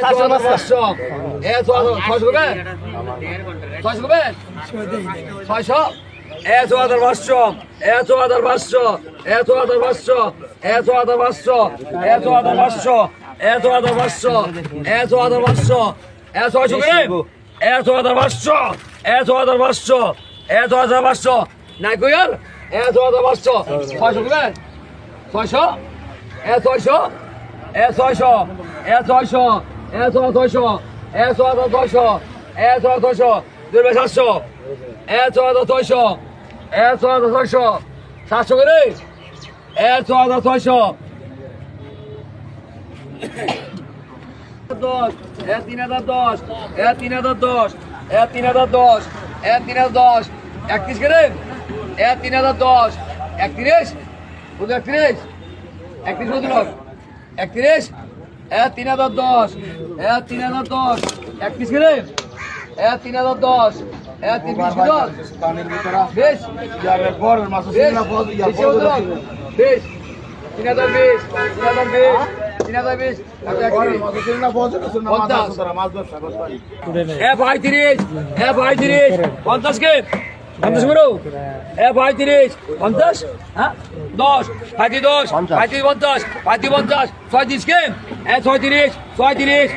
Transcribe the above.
500 600 হবে 600 হবে 600 500 500 500 নাই কই আর 500 600 হবে 600 600 700 করে 600 10 3010 3010 3010 3010 31 করে 3010 31 বুঝো 31 31 বুঝলো 31 3010 3010 31 করে 3010 30 বুঝো বেশ ইয়ারে গরের মাছ বেশ সিনা ফল ইয়া বেশ বুঝলো বেশ 3020 3020 3020 গরের মাছ সিনা ফল না মাছ 50 আছে মাছ ব্যবসা করতে ভাই 30 ভাই 30 50 কে 50 করো ভাই 30 50 হ্যাঁ 10 ভাই 10 ভাই 50 ভাই 50 36 কে 36 36